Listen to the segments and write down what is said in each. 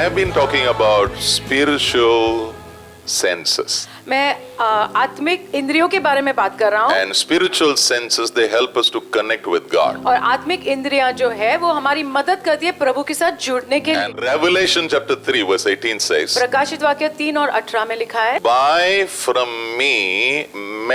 I have been talking about spiritual senses. मैं आत्मिक इंद्रियों के बारे में बात कर रहा हूँ। And spiritual senses, they help us to connect with God. और आत्मिक इंद्रियां जो है वो हमारी मदद करती है प्रभु के साथ जुड़ने के लिए। And Revelation chapter 3 verse 18 says, प्रकाशित वाक्य 3 और 18 में लिखा है, buy from me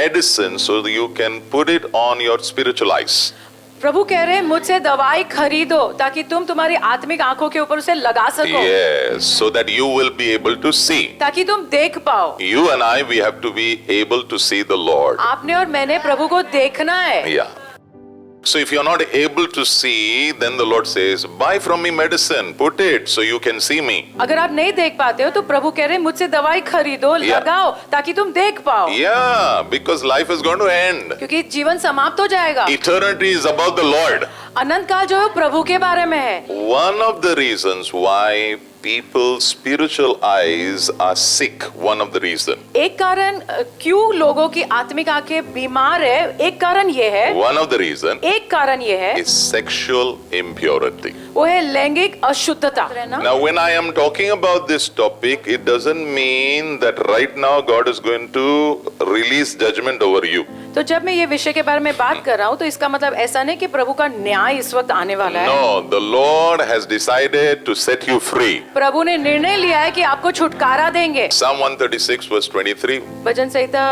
medicine so that you can put it on your spiritual eyes. प्रभु कह रहे हैं मुझसे दवाई खरीदो ताकि तुम तुम्हारी आत्मिक आंखों के ऊपर उसे लगा सको। Yes, so that you will be able to see. ताकि तुम देख पाओ। You and I, we have to be able to see the Lord. आपने और मैंने प्रभु को देखना है। Yeah. So if you're not able to see, then the Lord says, buy from me medicine, put it so you can see me. अगर आप नहीं देख पाते हो तो प्रभु कह रहे हैं मुझसे दवाई खरीदो, लगाओ ताकि तुम देख पाओ। Yeah, because life is going to end. क्योंकि जीवन समाप्त हो जाएगा। Eternity is about the Lord. अनंत काल जो है प्रभु के बारे में है। One of the reasons why people's spiritual eyes are sick, one of the reason. एक कारण क्यों लोगों की आत्मिक आंखें बीमार है, एक कारण ये है। One of the reason एक कारण ये है is sexual impurity. वो है लैंगिक अशुद्धता। Now when I am talking about this topic, it doesn't mean that right now God is going to release judgment over you. तो जब मैं ये विषय के बारे में बात कर रहा हूँ तो इसका मतलब ऐसा नहीं कि प्रभु का न्याय इस वक्त आने वाला है। No, the Lord has decided to set you free. प्रभु ने निर्णय लिया है कि आपको छुटकारा देंगे। Psalm 136 verse 23. भजन संहिता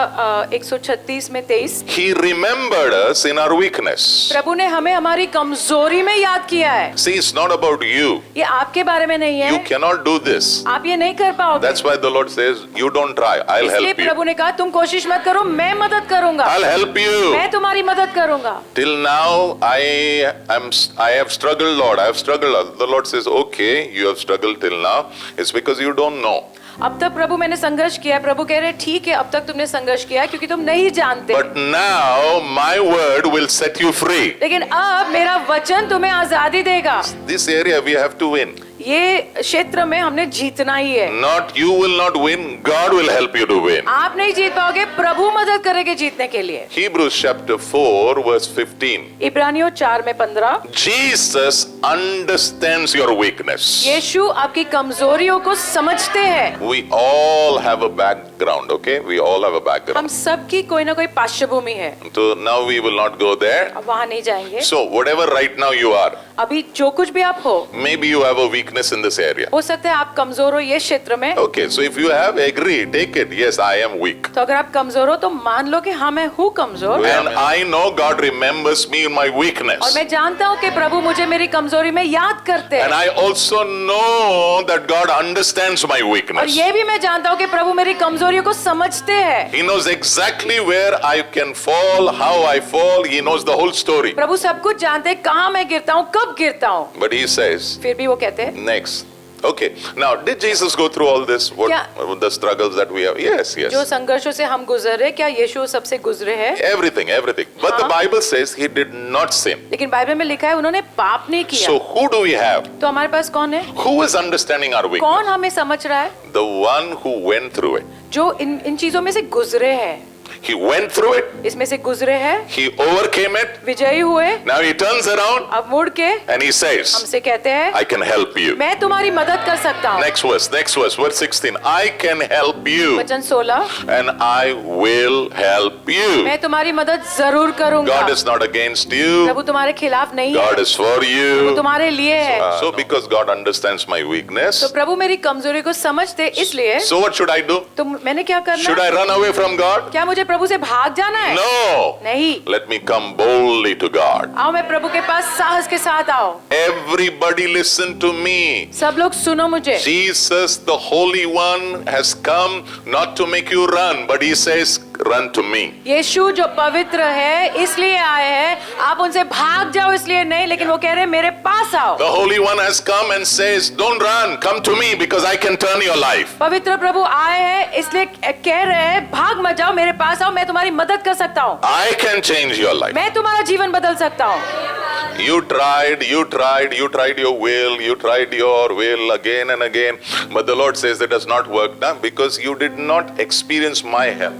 136 में 23। He remembered us in our weakness. प्रभु ने हमें हमारी कमजोरी में याद किया है। See, it's not about you. ये आपके बारे में नहीं है। You cannot do this. आप ये नहीं कर पाओगे। That's why the Lord says, you don't try, I'll इसलिए help you. प्रभु ने कहा तुम कोशिश मत करो, मैं मदद करूंगा। I'll help you. मैं तुम्हारी मदद करूंगा। Till now, I have struggled, Lord. I have struggled. The Lord says, okay, you have struggled till now. It's because you don't know. अब तक प्रभु मैंने संघर्ष किया। प्रभु कह रहे ठीक है, अब तक तुमने संघर्ष किया क्योंकि तुम नहीं जानते। But now my word will set you free. लेकिन अब मेरा वचन तुम्हें आजादी देगा। This area we have to win. ये क्षेत्र में हमने जीतना ही है। Not you will not win. God will help you to win. आप नहीं जीत पाओगे, प्रभु मदद करेंगे जीतने के लिए। Hebrews chapter 4 verse 15. इब्रानियों 4 में 15। Jesus understands your weakness. यीशु आपकी कमजोरियों को समझते हैं। We all have a background, okay? We all have a हम background. सबकी कोई ना कोई पार्श्वभूमि है। So now we will not go there. अब वहाँ नहीं जाएंगे। So whatever right now you are, अभी जो कुछ भी आप हो, maybe you have a weakness in this area. हो सकता है आप कमजोर हो ये क्षेत्र में। Okay, so if you have, agree, take it. Yes, I am weak. तो अगर आप कमजोर हो तो मान लो कि हाँ मैं हूँ कमजोर। And I know God remembers me in my और weakness. मैं जानता हूँ कि प्रभु मुझे मेरी कमजोरी में याद करते And हैं। I also know that God understands my और weakness. ये भी मैं जानता हूँ कि प्रभु मेरी कमजोरियों को समझते हैं। He knows exactly where I can fall, how I fall. He knows the whole story. प्रभु सब कुछ जानते हैं, कहाँ मैं गिरता हूँ, कब गिरता हूँ। But he says, फिर भी वो कहते हैं next. Okay, now did Jesus go through all this? What the struggles that we have? Yes, जो yes. संघर्षों से हम गुजरे, क्या यीशु सबसे गुजरे हैं? Everything, everything. But the Bible says he did not sin. लेकिन बाइबल में लिखा है उन्होंने पाप नहीं किया। So who do we have? तो हमारे पास कौन है? Who is understanding our weakness? कौन हमें समझ रहा है? The one who went through it. जो इन चीजों में से गुजरे हैं। He went through it. इसमें से गुजरे हैं। He overcame it. विजयी हुए। Now he turns around अब मुड़ के and he says, हमसे कहते हैं I can help you. मैं तुम्हारी मदद कर सकता हूँ। Next verse, verse 16. I can help you वचन 16। and I will help you. मैं तुम्हारी मदद जरूर करूंगा। God is not against you. प्रभु तुम्हारे खिलाफ नहीं God है। is for Prabhu you. तुम्हारे लिए है। So because God understands my weakness, तो प्रभु मेरी कमजोरी को समझते इसलिए so what should I do? तो मैंने क्या Should करना? I run away from God? क्या मुझे प्रभु से भाग जाना है? No. नहीं। Let me come boldly to God. आओ मैं प्रभु के पास साहस के साथ आओ। Everybody listen to me. सब लोग सुनो मुझे। Jesus, the Holy One, has come not to make you run, but he says, run to me. यीशु जो पवित्र है इसलिए आए हैं, आप उनसे भाग जाओ इसलिए नहीं, लेकिन वो कह रहे हैं मेरे पास आओ। The Holy One has come and says, don't run, come to me because I can turn your life. पवित्र प्रभु आए हैं इसलिए कह रहे हैं भाग मत जाओ, मेरे पास आओ, मैं तुम्हारी मदद कर सकता हूँ। I can change your life. मैं तुम्हारा जीवन बदल सकता हूँ। You tried your will, you tried your will again and again, but the Lord says that does not work now because you did not experience my help.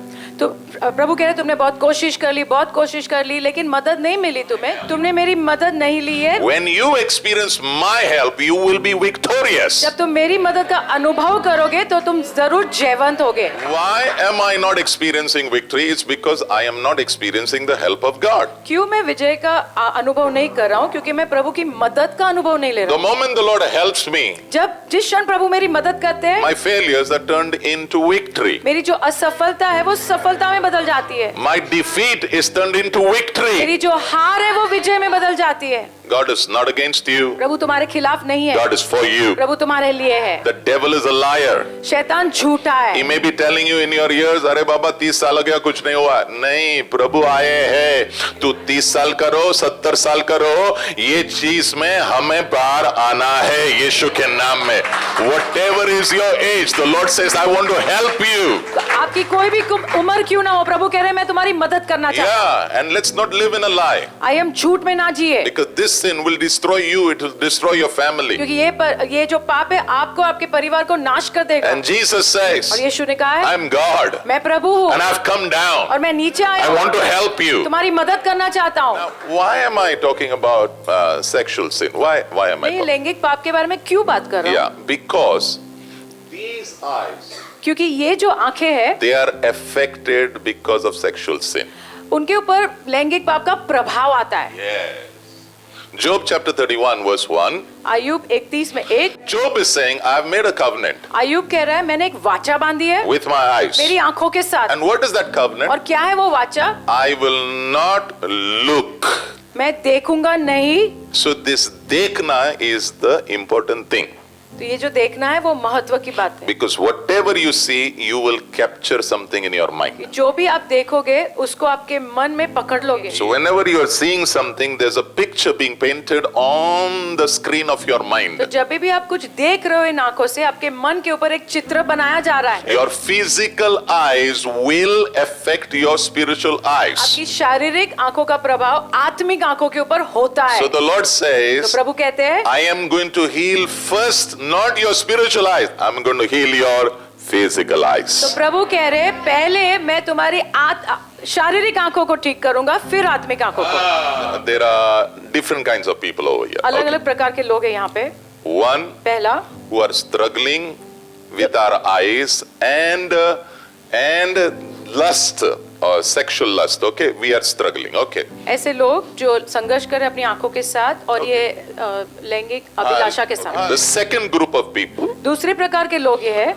तो प्रभु कह रहे तुमने बहुत कोशिश कर ली लेकिन मदद नहीं मिली तुम्हें, तुमने मेरी मदद नहीं ली है। When you experience my help, you will be victorious. जब तुम मेरी मदद का अनुभव करोगे तो तुम जरूर जयवंत होगे। Why am I not experiencing victory? It's because I am not experiencing the help of God. क्यों मैं विजय का अनुभव नहीं कर रहा हूँ? क्योंकि मैं प्रभु की मदद का अनुभव नहीं ले रहा The हूँ। moment the Lord helps me, जिस क्षण प्रभु मेरी मदद करते हैं, my failures are turned into victory. मेरी जो असफलता है वो सफलता में बदल जाती है। My defeat is turned into victory. मेरी जो हार है वो विजय में बदल जाती है। God is not against you. प्रभु तुम्हारे खिलाफ नहीं है, God is for you. प्रभु तुम्हारे लिए है। The devil is a liar. शैतान झूठा He है। may be telling you in your ears, अरे बाबा 30 साल हो गया कुछ नहीं हुआ। नहीं, प्रभु आए हैं, तू 30 साल करो 70 साल करो, ये चीज में हमें बाहर आना है यीशु के नाम में। Whatever is your age, the Lord says, I want to help you. आपकी कोई भी उम्र क्यों ना हो, प्रभु कह रहे हैं मैं तुम्हारी मदद करना चाहता हूँ। Yeah, and let's not live in a lie. आई हम झूठ में ना जिए, Because this sin will destroy you, it will destroy your family. क्योंकि ये जो पाप है आपको आपके परिवार को नाश कर देगा। And Jesus says, और यीशु ने कहा है I'm God, मैं प्रभु हूँ and I've come down. और मैं नीचे आया I want to हूँ, help you. तुम्हारी मदद करना चाहता हूँ। Now, why am I talking about sexual sin? Why am I मैं talking? लैंगिक पाप के बारे में क्यों बात कर रहा हूँ? Yeah, because these eyes, क्योंकि ये जो आंखें हैं they are affected because of sexual sin. उनके ऊपर लैंगिक पाप का प्रभाव आता है। Yes. Job chapter 31 verse 1. Ayub 31 में 1, Job is saying, I have made a covenant Ayub कह रहा है मैंने एक वाचा बांधी है with my eyes. मेरी आंखों के साथ। And what is that covenant? और क्या है वो वाचा? I will not look. मैं देखूंगा नहीं। So this देखना is the important thing. तो ये जो देखना है वो महत्व की बात है। Because whatever you see, you will capture something in your mind. जो भी आप देखोगे उसको आपके मन में पकड़ लोगे। So whenever you are seeing something, there's a picture being painted on the screen of your तो mind. जब भी आप कुछ देख रहे हो इन आंखों से आपके मन के ऊपर एक चित्र बनाया जा रहा है। Your physical eyes will affect your spiritual eyes. आपकी शारीरिक आंखों का प्रभाव आत्मिक आंखों के ऊपर होता है। So the Lord तो says, प्रभु कहते हैं I am going to heal first not your spiritual eyes. I'm going to heal your physical eyes. तो प्रभु कह रहे हैं पहले मैं तुम्हारी शारीरिक आंखों को ठीक करूंगा फिर आत्मिक आंखों को। There are different kinds of people over here. अलग Okay. अलग प्रकार के लोग हैं यहाँ पे। One पहला who are struggling with our eyes and lust or sexual lust. Okay, we are struggling. Okay. ऐसे लोग जो संघर्ष कर रहे हैं अपनी आंखों के साथ और ये लैंगिक अभिलाषा के साथ। The second group of people, दूसरे प्रकार के लोग ये है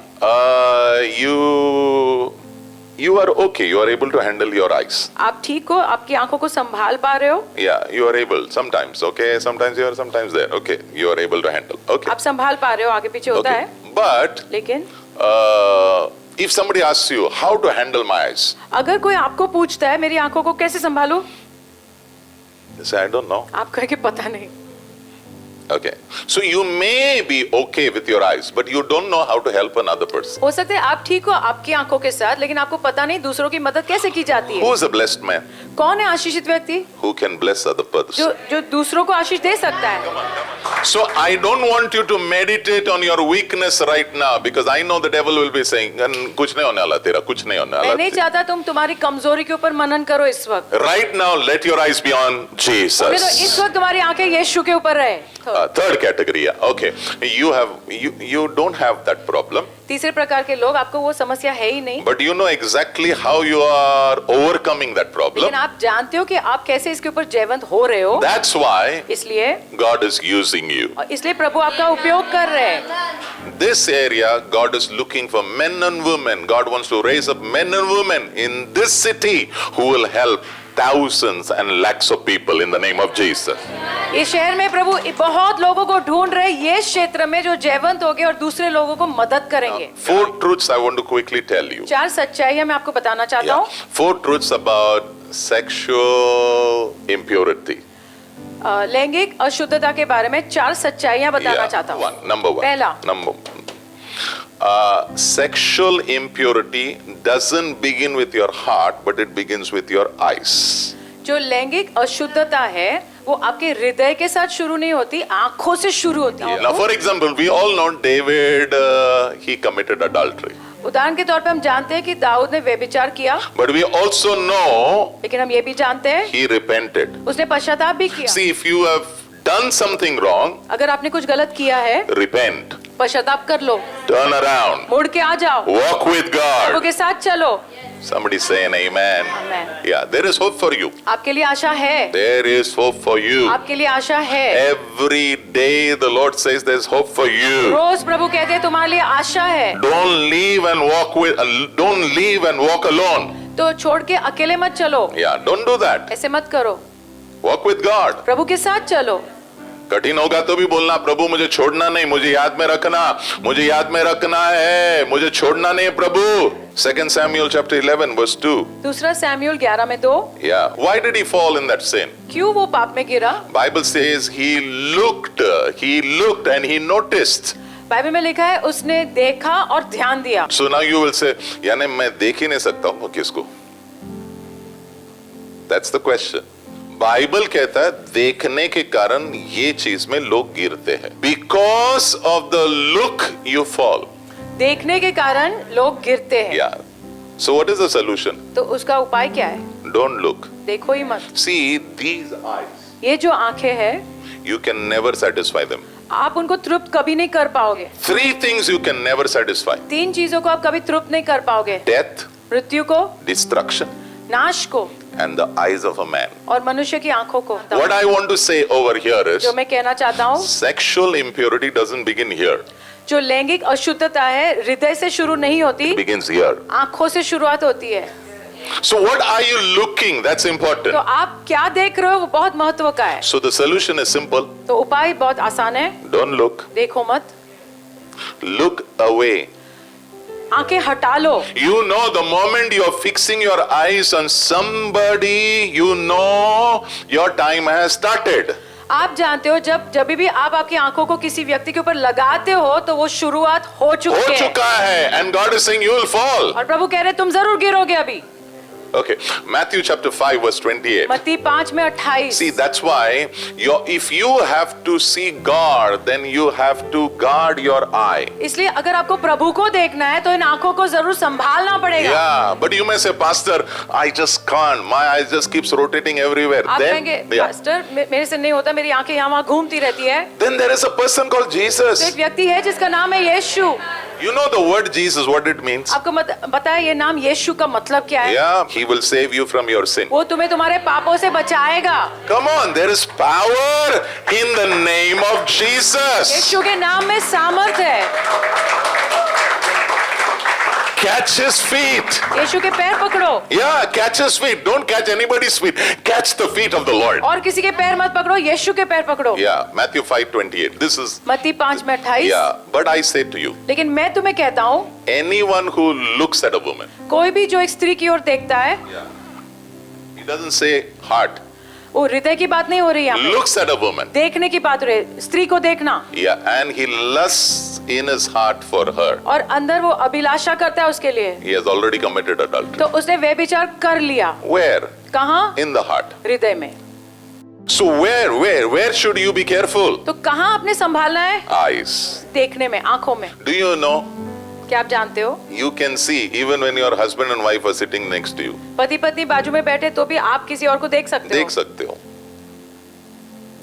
you are okay. You are able to handle your eyes. आप ठीक हो, आपकी आंखों को संभाल पा रहे हो, Yeah, you are able sometimes. Okay, sometimes you are, sometimes there. Okay, you are able to handle. Okay. आप संभाल पा रहे हो, आगे पीछे होता Okay. है। But लेकिन if somebody asks you how to handle my eyes, अगर कोई आपको पूछता है मेरी आंखों को कैसे संभालूं, you say I don't know. आप कहे कि पता नहीं। Okay. So you may be okay with your eyes, but you don't know how to help another person. हो सकता है आप ठीक हो आपकी आंखों के साथ, लेकिन आपको पता नहीं दूसरों की मदद कैसे की जाती Who है। is a blessed man कौन है आशीषित व्यक्ति who can bless other person? जो दूसरों को आशीष दे सकता है। So I don't want you to meditate on your weakness right now, because I know the devil will be saying, कुछ नहीं होने वाला तेरा, कुछ नहीं होने मैं नहीं वाला। चाहता तुम तुम्हारी कमजोरी के ऊपर मनन करो इस वक्त। Right now, let your eyes be on तो इस Jesus. वक्त तुम्हारी आंखें यीशु के ऊपर रहे। Third category, yeah. Okay. You don't have that problem, तीसरे प्रकार के लोग, आपको वो समस्या है ही नहीं, but you know exactly how you are overcoming that problem. लेकिन आप जानते हो कि आप कैसे इसके ऊपर जयवंत हो रहे हो। That's why इसलिए God is using you. और इसलिए प्रभु आपका उपयोग कर रहे हैं। This area, God is looking for men and women. God wants to raise up men and women in this city who will help thousands and lakhs of people in the name of Jesus. इस शहर में प्रभु बहुत लोगों को ढूंढ रहे हैं ये क्षेत्र में जो जयवंत होंगे और दूसरे लोगों को मदद करेंगे। 4 truths I want to quickly tell you. 4 सच्चाइयां मैं आपको बताना चाहता हूँ। 4 truths about sexual impurity. लैंगिक अशुद्धता के बारे में 4 सच्चाइयां बताना चाहता हूँ। Number one. पहला, sexual impurity doesn't begin with your heart, but it begins with your eyes. जो लैंगिक अशुद्धता है वो आपके हृदय के साथ शुरू नहीं होती, आंखों से शुरू होती है। Now, for example, we all know David, he committed adultery. उदाहरण के तौर पे हम जानते हैं कि दाऊद ने व्यभिचार किया, But we also know लेकिन हम ये भी जानते हैं he repented. उसने पश्चाताप भी किया। See, if you have done something wrong, अगर आपने कुछ गलत किया है, repent. पश्चाताप कर लो, Turn around. मुड़ के आ जाओ, Walk with प्रभु God. के साथ चलो। Somebody say an amen. Amen. Yeah, there is hope for you. आपके लिए आशा है, There is hope for you. आपके लिए आशा है। Every day the Lord says there's hope for you. रोज प्रभु कहते हैं तुम्हारे लिए आशा है, Don't leave and walk alone. तो छोड़ के अकेले मत चलो, Yeah, don't do that. ऐसे मत करो, Walk with God. प्रभु के साथ चलो। कठिन होगा तो भी बोलना, प्रभु मुझे छोड़ना नहीं, मुझे याद में रखना, मुझे याद में रखना है, मुझे छोड़ना नहीं प्रभु। 2 Samuel chapter 11 verse 2. दूसरा सैमुएल 11 में 2, Yeah, why did he fall in that sin? क्यों वो पाप में गिरा? Bible says he looked and he noticed. Bible में लिखा है उसने देखा और ध्यान दिया। So now you will say, यानी मैं देख ही नहीं सकता हूँ किसको? That's the question. बाइबल कहता है देखने के कारण ये चीज में लोग गिरते हैं। Because of the look you fall. देखने के कारण लोग गिरते हैं। Yeah. So what is the solution? तो उसका उपाय क्या है? Don't look. देखो ही मत। See, these eyes, ये जो आंखें हैं, you can never satisfy them. आप उनको तृप्त कभी नहीं कर पाओगे। 3 things you can never satisfy. 3 चीजों को आप कभी तृप्त नहीं कर पाओगे। Death, मृत्यु को, destruction, नाश को, and the eyes of a man. और मनुष्य की आंखों को। What I want to say over here is, जो मैं कहना चाहता हूँ, sexual impurity doesn't begin here. जो लैंगिक अशुद्धता है हृदय से शुरू नहीं होती, It begins here. आंखों से शुरुआत होती है। So what are you looking? That's तो important. आप क्या देख रहे हो वो बहुत महत्व का है। So the solution is simple. तो उपाय बहुत आसान है, Don't look. देखो मत, Look away. आंखें हटा लो। You know, the moment you're fixing your eyes on somebody, you know your time has started. आप जानते हो जब भी आप आपकी आंखों को किसी व्यक्ति के ऊपर लगाते हो तो वो शुरुआत हो हो चुकी है, चुका है. And God is saying you will fall. और प्रभु कह रहे तुम जरूर गिरोगे अभी। Okay, Matthew chapter 5 verse 28. मत्ती 5 में 28। See, that's why if you have to see God, then you have to guard your eye. इसलिए अगर आपको प्रभु को देखना है तो इन आंखों को जरूर संभालना पड़ेगा। Yeah, but you may say, Pastor, I just can't. My eyes just keeps rotating everywhere. आप Then, कहेंगे yeah. पास्टर मेरे से नहीं होता, मेरी आंखें यहाँ वहाँ घूमती रहती है। Then there is a person called तो Jesus. एक व्यक्ति है जिसका नाम है यीशु। You know the word Jesus, what it means? आपको पता है ये नाम यीशु का मतलब क्या है? Yeah, he will save you from your sin. वो तुम्हें तुम्हारे पापों से बचाएगा। Come on, there is power in the name of Jesus. यीशु के नाम में सामर्थ है। Catch his feet. यीशु के पैर पकड़ो, Yeah, catch his feet. Don't catch anybody's feet. Catch the feet of the Lord. और किसी के पैर मत पकड़ो, यीशु के पैर पकड़ो। Yeah, Matthew 5:28. This is, मत्ती 5 में 28। yeah, but I say to you, लेकिन मैं तुम्हें कहता हूँ, anyone who looks at a woman, कोई भी जो एक स्त्री की ओर देखता है, he doesn't say heart, वो हृदय की बात नहीं हो रही है, looks at a woman, देखने की बात हो रही है, स्त्री को देखना, yeah, and he lusts in his heart for her. और अंदर वो अभिलाषा करता है उसके लिए, He has already committed adultery. तो उसने व्यभिचार कर लिया। Where? कहाँ? In the heart. हृदय में। So where should you be careful? तो कहाँ आपने संभालना है? Eyes. देखने में, आंखों में। Do you know? क्या आप जानते हो? You can see even when your husband and wife are sitting next to you. पति पत्नी बाजू में बैठे तो भी आप किसी और को देख सकते हो। देख सकते हो,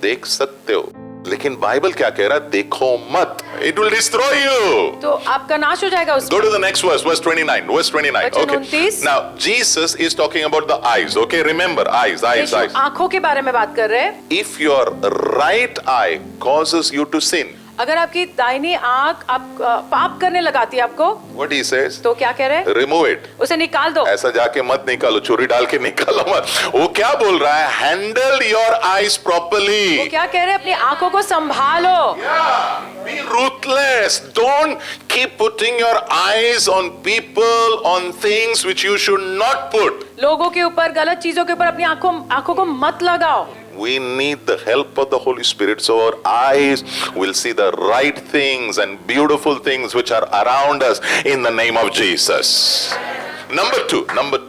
देख सकते हो, लेकिन बाइबल क्या कह रहा है? देखो मत. It will destroy you. तो आपका नाश हो जाएगा उसमें। Go to the next verse, verse 29. Verse 29. वचन Okay. 29. Now Jesus is talking about the eyes. Okay, remember eyes. यीशु आंखों के बारे में बात कर रहे हैं। If your right eye causes you to sin, अगर आपकी दाहिनी आंख आप पाप करने लगाती है आपको, what he says? तो क्या कह रहे हैं? Remove it. उसे निकाल दो। ऐसा जाके मत निकालो, छुरी डाल के निकालो मत. वो क्या बोल रहा है? Handle your eyes वो properly. क्या कह रहे हैं? अपनी आंखों को संभालो। Yeah, be ruthless. Don't keep putting your eyes on people, on things which you should not put. लोगों के ऊपर, गलत चीजों के ऊपर अपनी आंखों को मत लगाओ। We need the help of the Holy Spirit so our eyes will see the right things and beautiful things which are around us in the name of Jesus. Number two.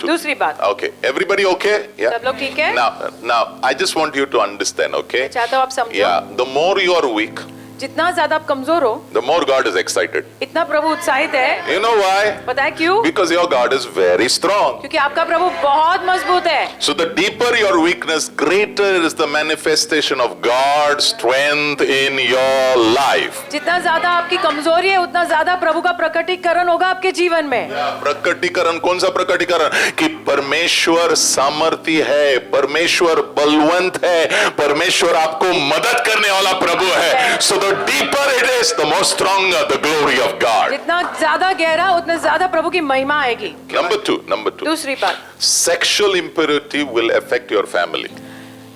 दूसरी बात। Okay, everybody okay? Yeah. सब लोग ठीक है? Now, I just want you to understand, okay? चाहता हूँ आप समझो। Yeah, the more you are weak, जितना ज्यादा आप कमजोर हो the more God is excited. इतना प्रभु उत्साहित है। You know why? पता है क्यों? Because your God is very strong. क्योंकि आपका प्रभु बहुत मजबूत है। So the deeper your weakness, greater is the manifestation of God's strength in your life. जितना ज्यादा आपकी कमजोरी है उतना ज्यादा प्रभु का प्रकटीकरण होगा आपके जीवन में। प्रकटीकरण, कौन सा प्रकटीकरण? कि परमेश्वर सामर्थी है, परमेश्वर बलवंत है, परमेश्वर आपको मदद करने वाला प्रभु है। So the deeper it is, the more stronger the glory of God. जितना ज्यादा गहरा उतना ज्यादा प्रभु की महिमा आएगी। Number two. दूसरी बात, Sexual impurity will affect your family.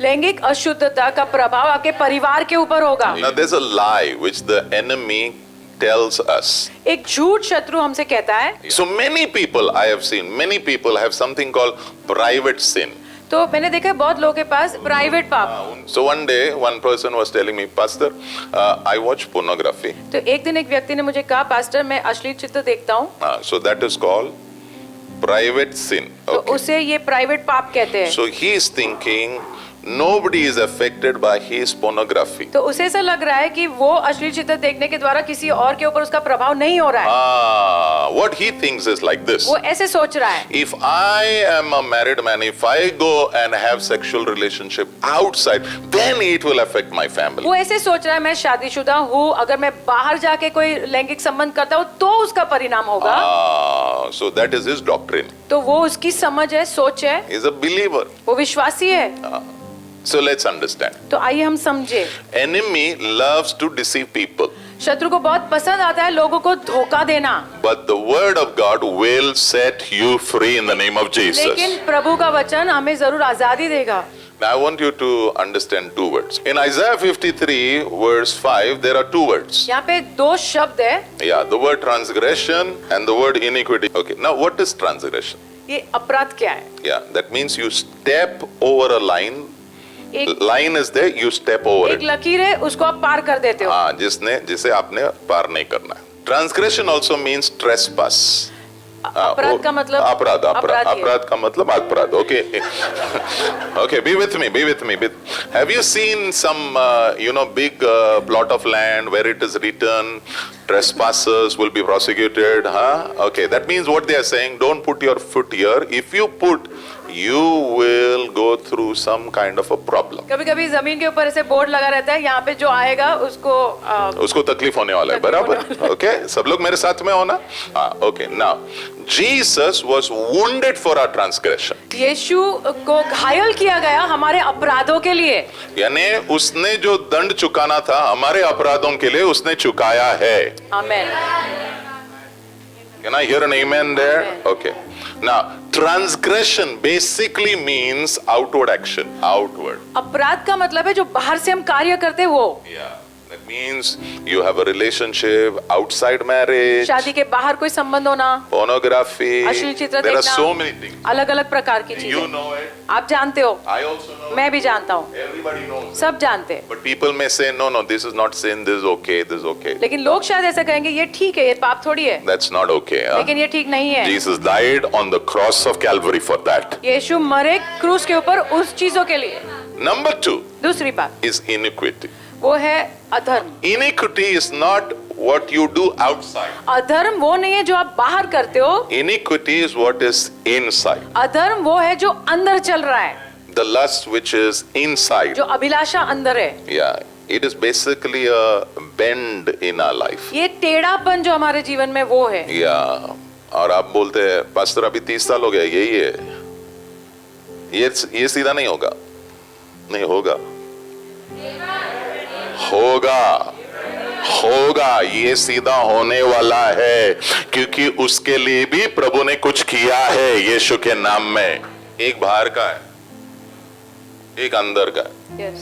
लैंगिक अशुद्धता का प्रभाव आपके परिवार के ऊपर होगा। Now there's a lie which the enemy tells us. एक झूठ शत्रु हमसे कहता है। So many people I have seen, many people have something called private sin. तो मैंने देखा है बहुत लोगों के पास प्राइवेट पाप। So one day one person was telling me, Pastor, I watch pornography. तो एक दिन एक व्यक्ति ने मुझे कहा, पास्टर मैं अश्लील चित्र देखता हूँ। So that is called private sin. तो Okay. उसे ये प्राइवेट पाप कहते हैं। So he is thinking nobody is affected by his pornography. तो उसे ऐसा लग रहा है कि वो अश्लील चित्र देखने के द्वारा किसी और के ऊपर उसका प्रभाव नहीं हो रहा है। What he thinks is like this. वो ऐसे सोच रहा है। If I am a married man, if I go and have sexual relationship outside, then it will affect my family. वो ऐसे सोच रहा है, मैं शादीशुदा हूँ, अगर मैं बाहर जाके कोई लैंगिक संबंध करता हूँ तो उसका परिणाम होगा। So that is his doctrine. तो वो उसकी समझ है, सोच है, He is a believer. वो विश्वासी है। So let's understand. तो आइए हम समझे। Enemy loves to deceive people. शत्रु को बहुत पसंद आता है लोगों को धोखा देना। But the word of God will set you free in the name of Jesus. लेकिन प्रभु का वचन हमें जरूर आजादी देगा। Now I want you to understand two words. In Isaiah 53 verse 5, there are two words. यहाँ पे दो शब्द है। Yeah, the word transgression and the word iniquity. Okay, now what is transgression? ये अपराध क्या है? Yeah, that means you step over a line. एक Line is there, you step over एक it. लकीर है, उसको आप पार कर देते हो। हाँ, जिसे आपने पार नहीं करना है। Transgression also means trespass. अपराध का मतलब अपराध का मतलब अपराध. Okay. Okay, be with me. Have you seen some big plot of land where it is written trespassers will be prosecuted? Okay, that means what they are saying, don't put your foot here. If you put, you will go through some kind of a problem. कभी-कभी जमीन के ऊपर ऐसे board लगा रहता है, यहाँ पे जो आएगा उसको तकलीफ होने वाला है, बराबर? ओके, सब लोग मेरे साथ में हो ना? Okay, now Jesus was wounded for our transgression. यीशु को घायल किया गया हमारे अपराधों के लिए। यानी उसने जो दंड चुकाना था हमारे अपराधों के लिए उसने चुकाया है. आमेन। Can I hear an amen there? Okay. Now, transgression basically means outward action. Outward. अपराध का मतलब है जो बाहर से हम कार्य करते हैं वो। Yeah. That means you have a relationship outside marriage. शादी के बाहर कोई संबंध होना, Pornography. अश्लील चित्र There are देखना, so many things. अलग-अलग प्रकार की You चीजें। know it. आप जानते हो, I also know. मैं भी जानता हूँ, Everybody knows. सब जानते हैं। But people may say, no, this is not sin. This is okay. This is okay. लेकिन लोग शायद ऐसा कहेंगे, ये ठीक है, ये पाप थोड़ी है। That's not okay. Huh? लेकिन ये ठीक नहीं है। Jesus died on the cross of Calvary for that. यीशु मरे क्रूस के ऊपर उस चीजों के लिए। Number 2 दूसरी बात is iniquity. वो है अधर्म। Iniquity is not what you do outside. अधर्म वो नहीं है जो आप बाहर करते हो, Iniquity is what is inside. अधर्म वो है जो अंदर चल रहा है, The lust which is inside. जो अभिलाषा अंदर है। Yeah, it is basically a bend in our life. ये टेढ़ापन जो हमारे जीवन में वो है। Yeah, और आप बोलते हैं पास्टर अभी 30 साल हो गया, यही है, ये सीधा नहीं होगा, नहीं होगा, होगा, ये सीधा होने वाला है, क्योंकि उसके लिए भी प्रभु ने कुछ किया है यीशु के नाम में. एक बाहर का है, एक अंदर का है. Yes.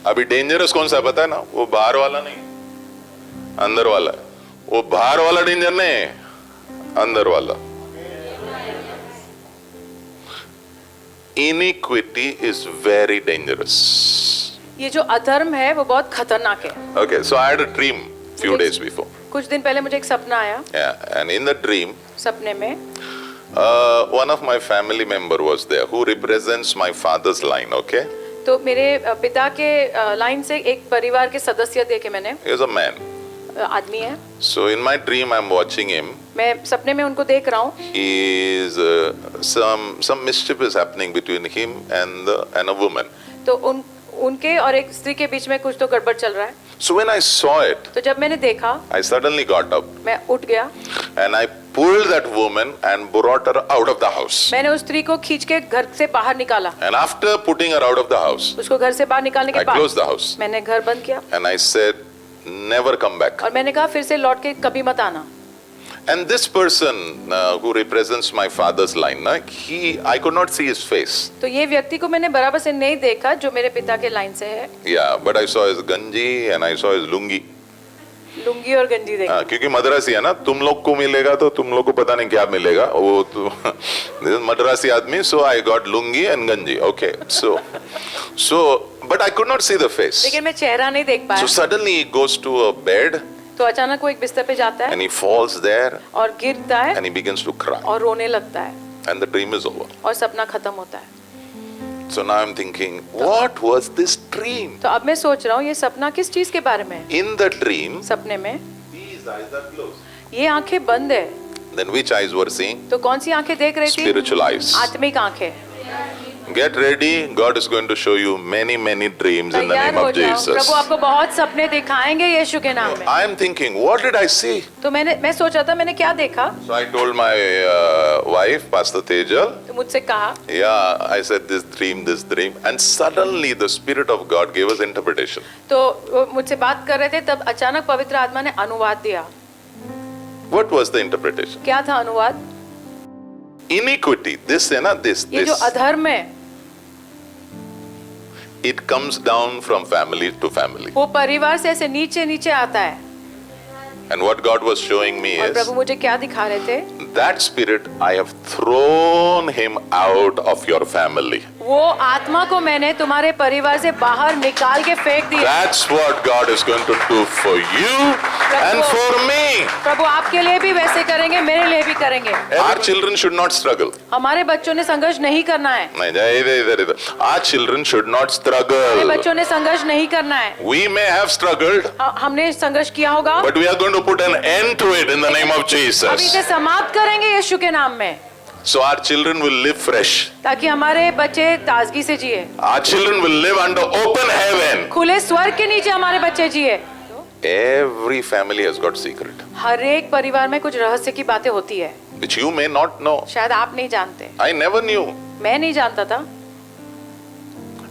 अभी डेंजरस कौन सा पता है ना? वो बाहर वाला नहीं, अंदर वाला है. वो बाहर वाला डेंजर नहीं, अंदर वाला. Iniquity is very dangerous. ये जो अधर्म है वो बहुत खतरनाक है। Okay, so I had a dream few days before. कुछ दिन पहले मुझे एक सपना आया। Yeah, and in the dream, सपने में one of my family member was there who represents my father's line. Okay. तो मेरे पिता के लाइन से एक परिवार के सदस्य देखे मैंने, He is a man. आदमी है। So in my dream, I'm watching him. मैं सपने में उनको देख रहा हूँ। He is some mischief is happening between him and a woman. तो उनके और एक स्त्री के बीच में कुछ तो गड़बड़ चल रहा है। So when I saw it, तो जब मैंने देखा, I suddenly got up मैं उठ गया, and I pulled that woman and brought her out of the house. मैंने उस स्त्री को खींच के घर से बाहर निकाला। And after putting her out of the house, उसको घर से बाहर निकालने के I बाद closed the house मैंने घर बंद किया and I said, never come back. और मैंने कहा फिर से लौट के कभी मत आना। And this person who represents my father's line, I could not see his face. तो ये व्यक्ति को मैंने बराबर से नहीं देखा जो मेरे पिता के लाइन से है। Yeah, but I saw his ganji and I saw his lungi. Lungi और गंजी देखा। क्योंकि मद्रासी है ना, तुम लोग को मिलेगा तो तुम लोग को पता नहीं क्या मिलेगा, वो तो मद्रासी आदमी, so I got lungi and ganji. Okay, so but I could not see the face. लेकिन मैं चेहरा नहीं देख पाया। So suddenly he goes to a bed तो अचानक वो एक बिस्तर पे जाता है and he falls there और गिरता है and he begins to cry और रोने लगता है and the dream is over. और सपना खत्म होता है। So now I'm thinking, what was this dream? तो अब मैं सोच रहा हूँ ये सपना किस चीज के बारे में है? In the dream, सपने में these eyes are closed. ये आंखें बंद है। Then which eyes were seeing? तो कौन सी आंखें देख रही थी? Spiritual eyes. आत्मिक आंखें। Get ready. God is going to show you many dreams in the तैयार name हो of जाओ, Jesus. प्रभु आपको बहुत सपने दिखाएंगे यीशु के नाम में। I am thinking, what did I see? तो मैं सोच रहा था मैंने क्या देखा? So I told my wife, Pastor Tejal, तो मुझसे कहा, yeah, I said this dream, and suddenly the Spirit of God gave us interpretation. तो वो मुझसे बात कर रहे थे तब अचानक पवित्र आत्मा ने अनुवाद दिया। What was the interpretation? क्या था अनुवाद? Iniquity, this है ना, this. ये जो अधर्म है It comes down from family to family. वो परिवार से ऐसे नीचे नीचे आता है। And what God was showing me और is प्रभु मुझे क्या दिखा रहे थे? that spirit, I have thrown him out of your family. वो आत्मा को मैंने तुम्हारे परिवार से बाहर निकाल के फेंक दिया। That's what God is going to do for you and for me. प्रभु आपके लिए भी वैसे करेंगे, मेरे लिए भी करेंगे। Our children should not struggle. हमारे बच्चों ने संघर्ष नहीं करना है। नहीं, इधर. Our children should not हमारे struggle. बच्चों ने संघर्ष नहीं करना है। We may have struggled, हमने संघर्ष किया होगा, but we are going to put an end to it in the name of अब Jesus. इसे समाप्त करेंगे यीशु के नाम में, So our children will live fresh. ताकि हमारे बच्चे ताजगी से जिए। Our children will live under open heaven. खुले स्वर्ग के नीचे हमारे बच्चे जिए। Every family has got secret, हर एक परिवार में कुछ रहस्य की बातें होती है, which you may not know. शायद आप नहीं जानते। I never knew. मैं नहीं जानता था।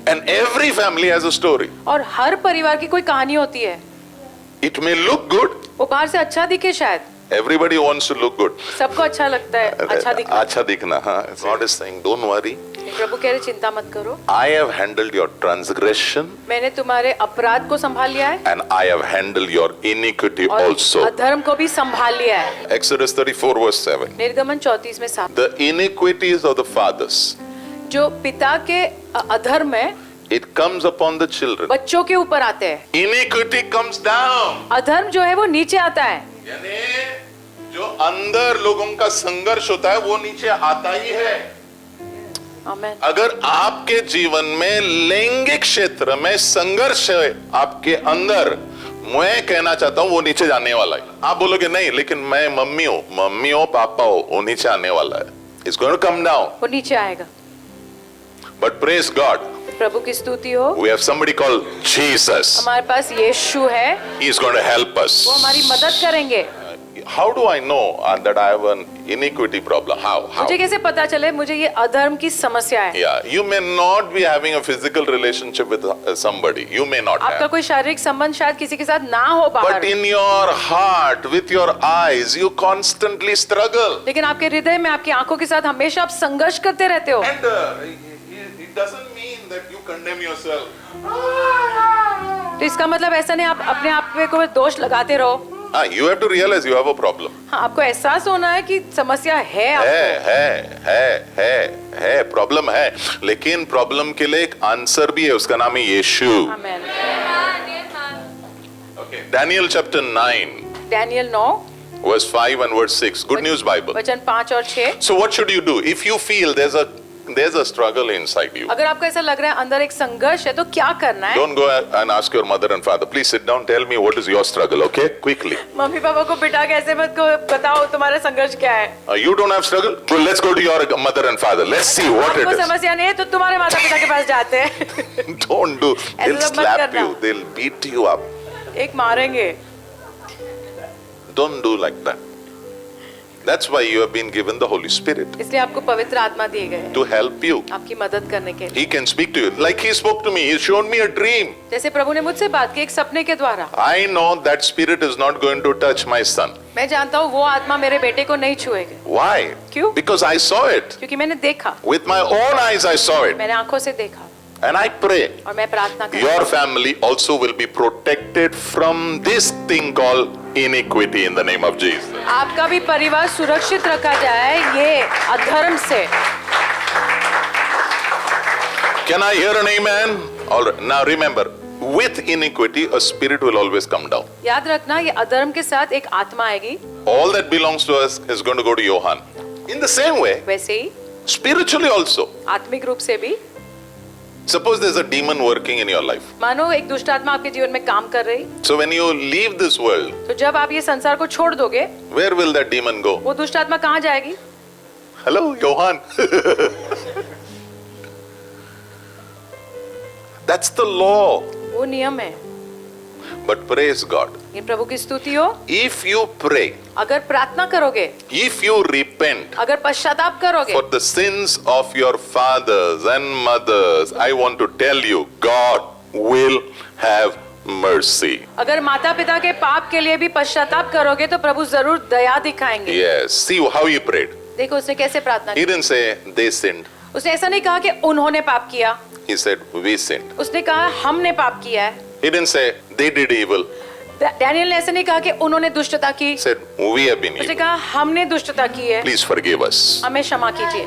And every family has a story. और हर परिवार की कोई कहानी होती है। It may look good. वो बाहर से अच्छा दिखे शायद, Everybody wants to look good. सबको अच्छा लगता है अच्छा दिखना। अच्छा दिखना, हाँ. God is saying, don't worry. प्रभु कह रहे चिंता मत करो, I have handled your transgression मैंने तुम्हारे अपराध को संभाल लिया है and I have handled your iniquity और also. अधर्म को भी संभाल लिया है। Exodus 34 verse 7. निर्गमन 34 में 7। The iniquities of the fathers, जो पिता के अधर्म है it comes upon the children. बच्चों के ऊपर आते हैं, Iniquity comes down. अधर्म जो है वो नीचे आता है। यानी जो अंदर लोगों का संघर्ष होता है वो नीचे आता ही है। आमीन। अगर आपके जीवन में लैंगिक क्षेत्र में संघर्ष है आपके अंदर, मैं कहना चाहता हूं वो नीचे जाने वाला है। आप बोलोगे नहीं, लेकिन मैं मम्मी हो पापा हो, वो नीचे आने वाला है। It's going to come down. वो नीचे आएगा। But praise God, प्रभु की स्तुति हो, we have somebody called Jesus. हमारे पास यीशु है, He is going to help us. वो हमारी मदद करेंगे। How do I know that I have an iniquity problem? How? मुझे कैसे पता चले मुझे ये अधर्म की समस्या है? Yeah, you may not be having a physical relationship with somebody. You may not आपका have. कोई शारीरिक संबंध शायद किसी के साथ ना हो बाहर, But in your heart, with your eyes, you constantly struggle. लेकिन आपके हृदय में आपकी आंखों के साथ हमेशा आप संघर्ष करते रहते हो। And it doesn't mean that you condemn yourself. तो इसका मतलब ऐसा नहीं आप अपने आप पे कोई दोष लगाते रहो। You have to realize you have a problem. हाँ, आपको एहसास होना है कि समस्या है आपको। है प्रॉब्लम है, लेकिन प्रॉब्लम के लिए एक आंसर भी है, उसका नाम है यीशु। आमीन। Daniel chapter 9 Daniel 9 verse 5 and verse 6. Good News Bible. वचन 5 और 6। So what should you do if you feel there's a there's a struggle inside you. अगर आपको ऐसा लग रहा है अंदर एक संघर्ष है तो क्या करना है? Don't go and ask your mother and father. Please sit down. Tell me what is your struggle, okay? Quickly. Mummy papa को बिठा के ऐसे मत को बताओ तुम्हारा संघर्ष क्या है। You don't have struggle? Well, let's go to your mother and father. Let's see what it आपको is. समस्या नहीं है तो तुम्हारे माता पिता के पास जाते हैं। Don't do. They'll ऐसा मत slap करना। you. They'll beat you up. एक मारेंगे। Don't do like that. That's why you have been given the Holy Spirit इसलिए आपको पवित्र आत्मा दिए गए हैं to help you. आपकी मदद करने के लिए। He can speak to you like he spoke to me. He showed me a dream. जैसे प्रभु ने मुझसे बात की एक सपने के द्वारा। I know that spirit is not going to touch my son. मैं जानता हूँ वो आत्मा मेरे बेटे को नहीं छुएगी। Why? क्यों? Because I saw it. क्योंकि मैंने देखा, With my own eyes I saw it. मैंने आंखों से देखा And I pray और मैं प्रार्थना करता your हूँ family also will be protected from this thing called iniquity in the name of Jesus. आपका भी परिवार सुरक्षित रखा जाए ये अधर्म से। Can I hear an amen? All right. Now remember, with iniquity, a spirit will always come down. याद रखना ये अधर्म के साथ एक आत्मा आएगी। All that belongs to us is going to go to Johan. In the same way, वैसे ही spiritually also. आत्मिक रूप से भी Suppose there's a demon working in your life. मानो एक दुष्ट आत्मा आपके जीवन में काम कर रही, So when you leave this world, तो जब आप ये संसार को छोड़ दोगे where will that demon go? वो दुष्ट आत्मा कहाँ जाएगी? Hello, Johan. That's the law. वो नियम है। But praise God. ये प्रभु की स्तुति हो। If you pray, अगर प्रार्थना करोगे, if you repent अगर पश्चाताप करोगे for the sins of your fathers and mothers, I want to tell you, God will have mercy. अगर माता पिता के पाप के लिए भी पश्चाताप करोगे तो प्रभु जरूर दया दिखाएंगे। Yes. See how he prayed. देखो उसने कैसे प्रार्थना He की। didn't say they sinned. उसने ऐसा नहीं कहा कि उन्होंने पाप किया, He said we sinned. उसने कहा हमने पाप किया है। He didn't say they did evil. Daniel ने ऐसा नहीं कहा कि उन्होंने दुष्टता की, He said we have been उसने evil. कहा हमने दुष्टता की है, Please forgive us. हमें क्षमा कीजिए।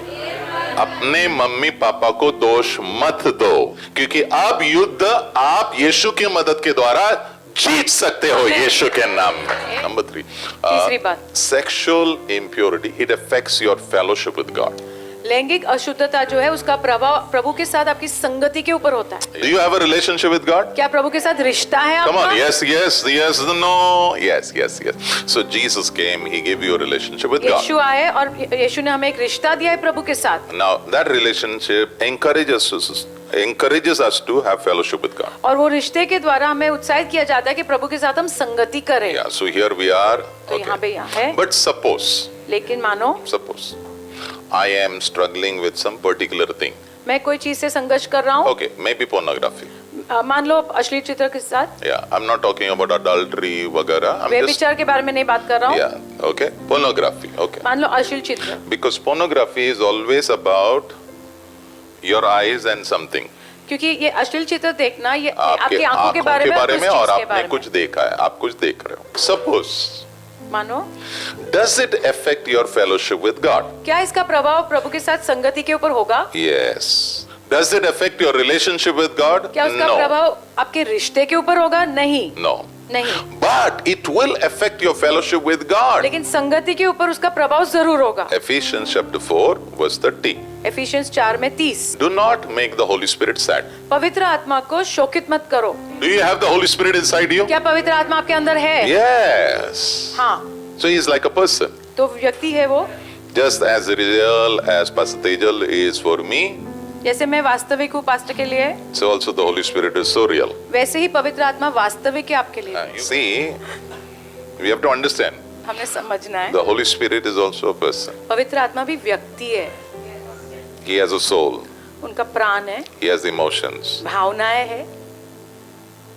अपने मम्मी पापा को दोष मत दो, क्योंकि अब युद्ध आप यीशु की मदद के द्वारा जीत सकते हो यीशु के नाम में। नंबर 3, तीसरी बात, sexual impurity, it affects your fellowship with God. लैंगिक अशुद्धता जो है उसका प्रभाव प्रभु के साथ आपकी संगति के ऊपर होता है। Do you have a relationship with God? क्या प्रभु के साथ रिश्ता है Come on, आपका? yes, yes, yes, no, yes, yes, yes. So Jesus came, he gave you a relationship with God. यीशु आए और यीशु ने हमें एक रिश्ता दिया है प्रभु के साथ, Now that relationship encourages us to have fellowship with God. और वो रिश्ते के द्वारा हमें उत्साहित किया जाता है कि प्रभु के साथ हम संगति करें। Yeah, so here we are. तो यहाँ पे यहाँ है, But suppose लेकिन मानो I am struggling with some particular thing. मैं कोई चीज से संघर्ष कर रहा हूँ, Okay, maybe pornography. मान लो अश्लील चित्र के साथ, Yeah, I'm not talking about adultery वगैरह. I'm just, व्यभिचार के बारे में नहीं बात कर रहा हूँ, yeah, okay, pornography. Okay, मान लो अश्लील चित्र, because pornography is always about your eyes and something. क्योंकि ये अश्लील चित्र देखना ये आपके आपकी आंखों के बारे में और कुछ और चीज के आपने बारे कुछ में। देखा है, आप कुछ देख रहे हो. Suppose, मानो does it affect your fellowship with God? क्या इसका प्रभाव प्रभु के साथ संगति के ऊपर होगा? Yes. Does it affect your relationship with God? क्या उसका No. प्रभाव आपके रिश्ते के ऊपर होगा? नहीं, No. नहीं। But it will affect your fellowship with God. लेकिन संगति के ऊपर उसका प्रभाव जरूर होगा। Ephesians chapter 4 verse 30. Efficiency 4:30, Do not make the Holy Spirit sad. पवित्र आत्मा को शोकित मत करो। Do you have the Holy Spirit inside you? क्या पवित्र आत्मा आपके अंदर है? Yes. हाँ, So he is like a person. तो व्यक्ति है वो। Just as real as Pastor Tejal is for me, जैसे मैं वास्तविक हूँ पास्टर के लिए, so also the Holy Spirit is so real. वैसे ही पवित्र आत्मा वास्तविक है आपके लिए। See, we have to understand. हमने समझना है, The Holy Spirit is also a person. पवित्र आत्मा भी व्यक्ति है, He has a soul. उनका प्राण है, He has emotions. भावनाएं है।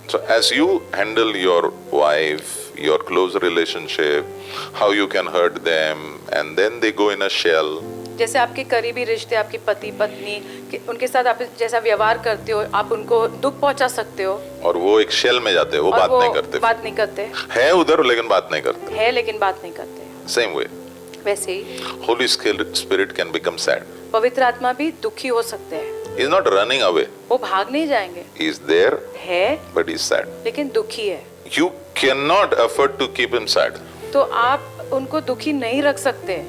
So as you handle your wife, your close relationship, how you can hurt them, and then they go in a shell. जैसे आपके करीबी रिश्ते, आपकी पति पत्नी, उनके साथ आप जैसा व्यवहार करते हो, आप उनको दुख पहुंचा सकते हो, और वो एक शेल में जाते हैं, वो और बात वो नहीं करते, बात नहीं करते, है उधर लेकिन बात नहीं करते. है लेकिन बात नहीं करते। Same way, वैसे ही Holy Spirit can become sad. पवित्र आत्मा भी दुखी हो सकते हैं। He is not running away. वो भाग नहीं जाएंगे, He is there, है but he is sad. लेकिन दुखी है। You cannot afford to keep him sad. तो आप उनको दुखी नहीं रख सकते।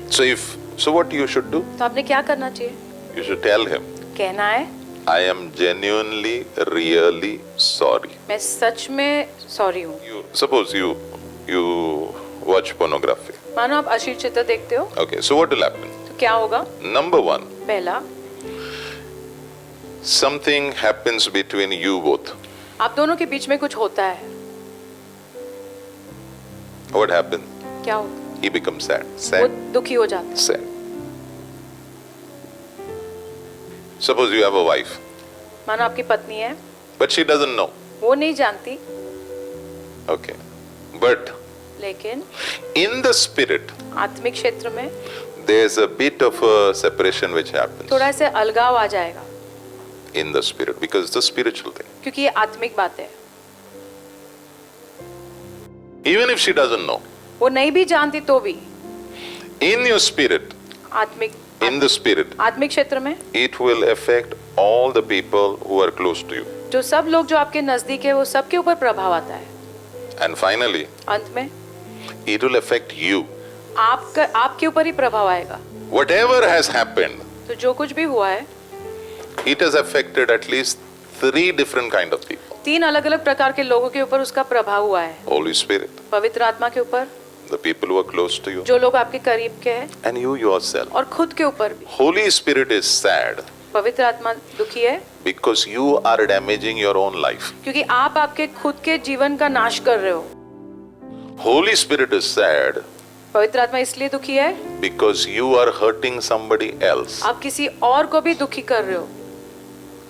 So what you should do? तो आपने क्या करना चाहिए? You should tell him, कहना है I am genuinely, really sorry. मैं सच में सॉरी हूँ। Suppose you watch pornography. मानो आप अश्लील चित्र देखते हो, Okay, so what will happen? तो क्या होगा? Number one, पहला, something happens between you both. आप दोनों के बीच में कुछ होता है। What happens? क्या होता? He becomes sad. वो Sad. दुखी हो जाता है। Sad. Suppose you have a wife, मानो आपकी पत्नी है, but she doesn't know. वो नहीं जानती, Okay. But लेकिन in the spirit, आत्मिक क्षेत्र में there's a bit of a separation which happens थोड़ा सा अलगाव आ जाएगा, in the spirit because it's a spiritual thing. क्योंकि ये आत्मिक बात है। Even if she doesn't know, वो नहीं भी जानती तो भी in your spirit, in the spirit, आत्मिक क्षेत्र में it will affect all the people who are close to you. जो सब लोग जो आपके नजदीक है वो सबके ऊपर प्रभाव आता है। And finally, अंत में it will affect you. आपके ऊपर ही प्रभाव आएगा। Whatever has happened, तो जो कुछ भी हुआ है, it has affected at least 3 different kind of people. 3 अलग-अलग प्रकार के लोगों के ऊपर उसका प्रभाव हुआ है। Holy Spirit, पवित्र आत्मा के ऊपर, the people who are close to you, जो लोग आपके करीब के हैं, and you yourself. और खुद के ऊपर भी। Holy Spirit is sad पवित्र आत्मा दुखी है because you are damaging your own life. क्योंकि आप आपके खुद के जीवन का नाश कर रहे हो। Holy Spirit is sad पवित्र आत्मा इसलिए दुखी है because you are hurting somebody else. आप किसी और को भी दुखी कर रहे हो।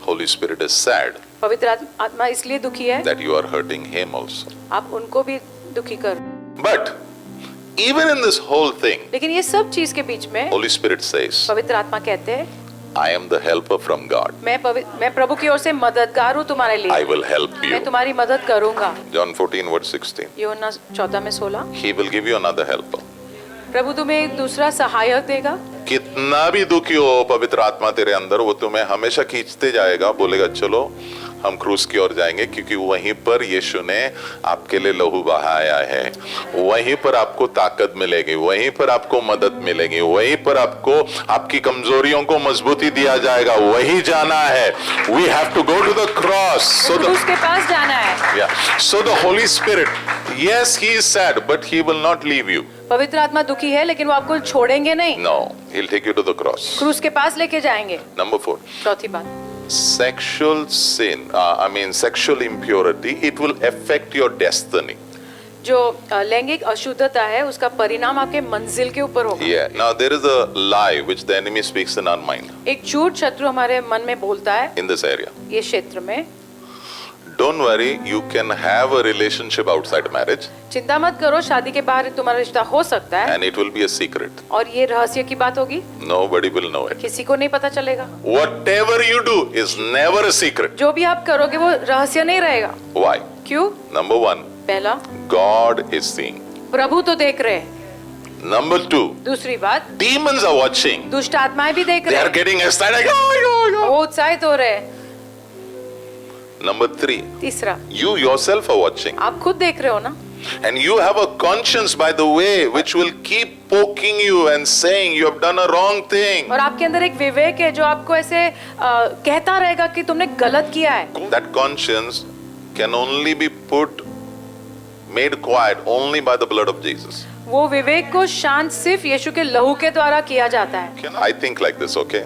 Holy Spirit is sad पवित्र आत्मा इसलिए दुखी है that you are hurting him also. आप उनको भी दुखी कर रहे हो। But even in this whole thing, लेकिन ये सब चीज के बीच में Holy Spirit says, पवित्र आत्मा कहते हैं I am the helper from God. मैं प्रभु की ओर से मददगार हूँ तुम्हारे लिए। I will help you. मैं तुम्हारी मदद करूंगा। John 14 verse 16. यूहन्ना 14:16। He will give you another helper. प्रभु तुम्हें एक दूसरा सहायक देगा। कितना भी दुखी हो पवित्र आत्मा तेरे अंदर, वो तुम्हें हमेशा खींचते जाएगा, बोलेगा चलो हम क्रूस की ओर जाएंगे, क्योंकि वहीं पर यीशु ने आपके लिए लहू बहाया है। वहीं पर आपको ताकत मिलेगी, वहीं पर आपको मदद मिलेगी, वहीं पर आपको आपकी कमजोरियों को मजबूती दिया जाएगा। वही जाना है। We have to go to the cross. So क्रूस के पास जाना है। yeah. So the Holy Spirit, yes, he is sad, but he will not leave you. पवित्र आत्मा दुखी है लेकिन वो आपको छोड़ेंगे नहीं। No, he'll take you to the cross. क्रूस के पास लेके जाएंगे। Number 4. चौथी बात, Sexual sin, sexual impurity, it will affect your destiny. जो लैंगिक अशुद्धता है उसका परिणाम आपके मंजिल के ऊपर होगा। Yeah. Now there is a lie which the enemy speaks in our mind. एक झूठ शत्रु हमारे मन में बोलता है In this area. ये क्षेत्र में। Don't worry, you can have a relationship outside marriage चिंता मत करो, शादी के बाहर तुम्हारा रिश्ता हो सकता है and it will be a secret. और ये रहस्य की बात होगी, Nobody will know it. किसी को नहीं पता चलेगा। Whatever you do is never a secret. जो भी आप करोगे वो रहस्य नहीं रहेगा। Why? क्यों? Number 1, पहला, God is seeing. प्रभु तो देख रहे हैं। Number 2, दूसरी बात, demons are watching. दुष्ट आत्माएं भी देख They रहे are हैं, getting excited. Oh. वो उत्साहित हो रहे हैं। Number 3, तीसरा, you yourself are watching. आप खुद देख रहे हो ना, And you have a conscience, by the way, which will keep poking you and saying you have done a wrong thing. और आपके अंदर एक विवेक है जो आपको ऐसे कहता रहेगा कि तुमने गलत किया है। That conscience can only be made quiet only by the blood of Jesus. वो विवेक को शांत सिर्फ यीशु के लहू के द्वारा किया जाता है। I think like this, okay?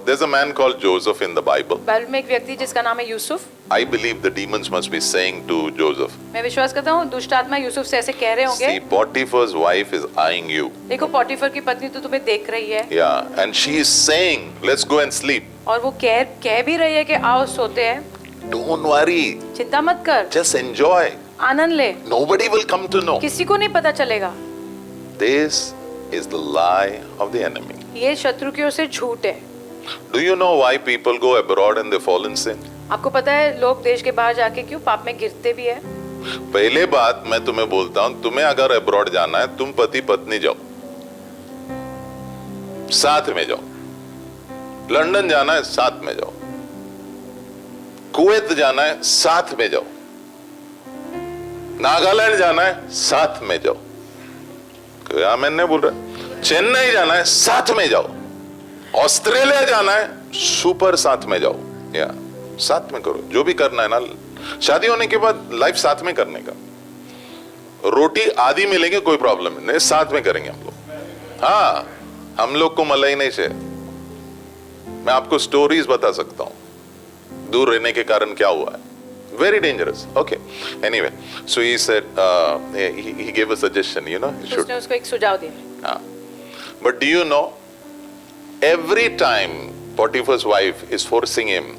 There's a man called Joseph in the Bible. Bible में एक व्यक्ति जिसका नाम है Yusuf. I believe the demons must be saying to Joseph, मैं विश्वास करता हूँ दुष्ट आत्मा यूसुफ से ऐसे कह रहे होंगे, see, Potiphar's wife is eyeing you. देखो पोटीफर की पत्नी तो तुम्हें देख रही है। Yeah, and she is saying, let's go and sleep. और वो कह भी रही है कि आओ सोते हैं। Don't worry, चिंता मत कर, just enjoy. आनंद ले, Nobody will come to know. किसी को नहीं पता चलेगा। This is the lie of the enemy. ये शत्रु की ओर से झूठ है। Do you know why people go abroad and they fall in sin? आपको पता है लोग देश के बाहर जाके क्यों पाप में गिरते भी है? पहले बात मैं तुम्हें बोलता हूं, तुम्हें अगर अब्रॉड जाना है, तुम पति पत्नी जाओ, साथ में जाओ। लंदन जाना है, साथ में जाओ। कुवैत जाना है, साथ में जाओ। नागालैंड जाना है, साथ में जाओ। मैंने बोल रहा, चेन्नई जाना है, साथ में जाओ। ऑस्ट्रेलिया जाना है, सुपर साथ में जाओ, या साथ में करो जो भी करना है ना। शादी होने के बाद लाइफ साथ में करने का। रोटी आधी मिलेंगे कोई प्रॉब्लम नहीं, साथ में करेंगे हम लोग। हाँ, हम लोग को मलाई नहीं चाहिए। मैं आपको स्टोरीज बता सकता हूं दूर रहने के कारण क्या हुआ है। Very dangerous. Okay. Anyway, so he said, he gave a suggestion, you know. उसने उसको एक सुझाव दिया। But do you know, every time Potiphar's wife is forcing him.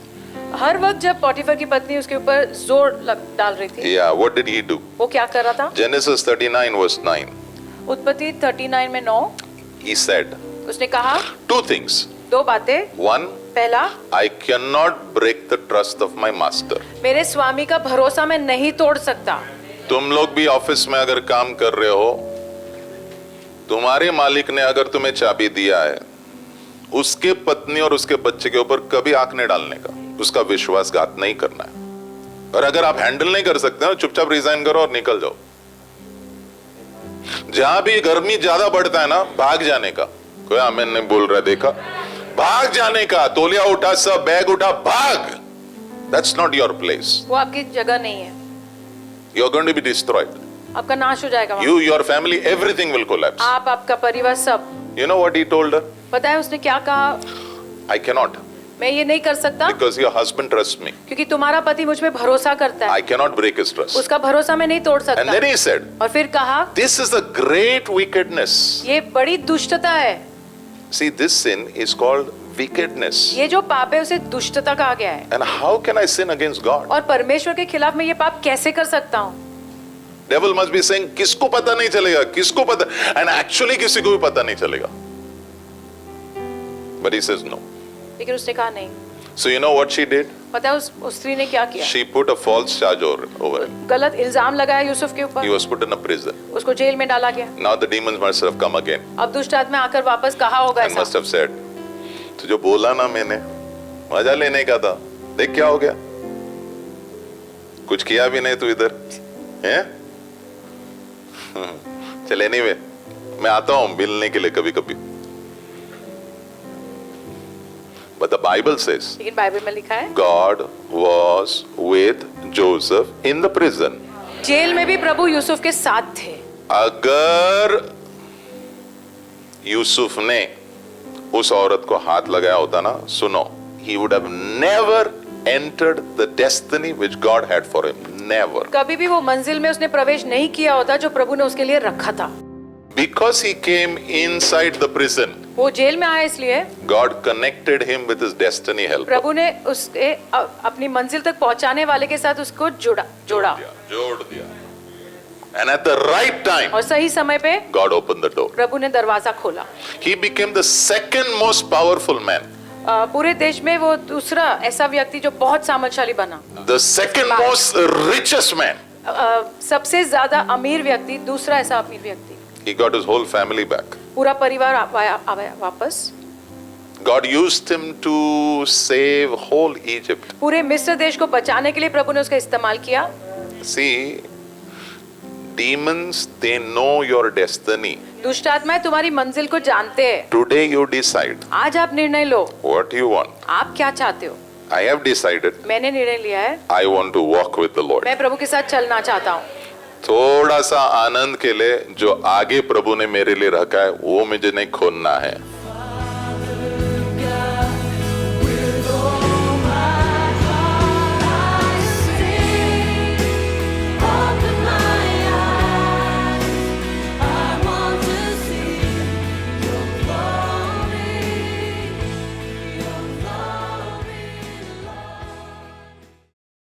हर वक्त जब पोटीफर की पत्नी उसके ऊपर जोर डाल रही थी, Yeah, what did he do? वो क्या कर रहा था? Genesis 39 verse 9. उत्पत्ति 39 में 9 He said, उसने कहा two things. दो बातें। One, पहला, I cannot break the trust of my master. मेरे स्वामी का भरोसा मैं नहीं तोड़ सकता। तुम लोग भी ऑफिस में अगर काम कर रहे हो, तुम्हारे मालिक ने अगर तुम्हें चाबी दिया है, उसके पत्नी और उसके बच्चे के ऊपर कभी आंख नहीं डालने का, उसका विश्वासघात नहीं करना है। और अगर आप हैंडल नहीं कर सकते हो, चुपचाप रिजाइन करो और निकल जाओ। जहां भी गर्मी ज्यादा बढ़ता है ना, भाग जाने का। कोई आमीन नहीं बोल रहा, देखा? भाग जाने का। तौलिया उठा, सब बैग उठा, भाग। That's not your place. वो आपकी जगह नहीं है, You're going to be destroyed. आपका नाश हो जाएगा वहाँ। You, your family, everything will collapse. आप, आपका परिवार, सब। You know what he told her? पता है उसने क्या कहा? I cannot, मैं ये नहीं कर सकता because your husband trusts me. क्योंकि तुम्हारा पति मुझ पे भरोसा करता है। I cannot break his trust. उसका भरोसा मैं नहीं तोड़ And सकता। then he said, और फिर कहा, this is the great wickedness. ये बड़ी दुष्टता है। See, this sin is called wickedness. ये जो पाप है उसे दुष्टता कहा गया है। And how can I sin against God? और परमेश्वर के खिलाफ मैं ये पाप कैसे कर सकता हूँ? Devil must be saying, किसको पता नहीं चलेगा, किसको पता, and actually किसी को भी पता नहीं चलेगा. But he says no. लेकिन उसने कहा नहीं। So you know what she did? पता है उस स्त्री ने क्या किया? She put a false charge over him. गलत इल्जाम लगाया यूसुफ के He ऊपर। was put in a prison. उसको जेल में डाला गया। Now the demons must have come again अब दुष्ट आत्मा आकर वापस कहा होगा and must ऐसा। have said, तो जो बोला ना मैंने, मजा लेने का था, देख क्या हो गया, कुछ किया भी नहीं तू इधर, हैं? चल anyway, मैं आता हूं मिलने के लिए कभी कभी। But the Bible says, लेकिन बाइबल में लिखा है, God was with Joseph in the prison. जेल में भी प्रभु यूसुफ के साथ थे। अगर यूसुफ ने उस औरत को हाथ लगाया होता ना, सुनो, he would have never entered the destiny which God had for him. Never. कभी भी वो मंजिल में उसने प्रवेश नहीं किया होता जो प्रभु ने उसके लिए रखा था। Because he came inside the prison, वो जेल में आया इसलिए God connected him with his destiny helper. प्रभु ने उसके अपनी मंजिल तक पहुंचाने वाले के साथ उसको जोड़ा। जोड़ दिया. And at the right time, और सही समय पे God opened the door. प्रभु ने दरवाजा खोला। He became the second most powerful man. पूरे देश में वो दूसरा ऐसा व्यक्ति जो बहुत सामर्थ्यशाली बना। The second most richest man. सबसे ज्यादा अमीर व्यक्ति, दूसरा ऐसा अमीर व्यक्ति। He got his whole family back. पूरा परिवार आया वापस। God used him to save whole Egypt. पूरे मिस्र देश को बचाने के लिए प्रभु ने उसका इस्तेमाल किया। See, demons, they know your destiny. दुष्ट आत्माएं तुम्हारी मंजिल को जानते हैं। Today you decide आज आप निर्णय लो, what you want. आप क्या चाहते हो। I have decided मैंने निर्णय लिया है, I want to walk with the Lord. मैं प्रभु के साथ चलना चाहता हूँ। थोड़ा सा आनंद के लिए जो आगे प्रभु ने मेरे लिए रखा है वो मुझे नहीं खोना है।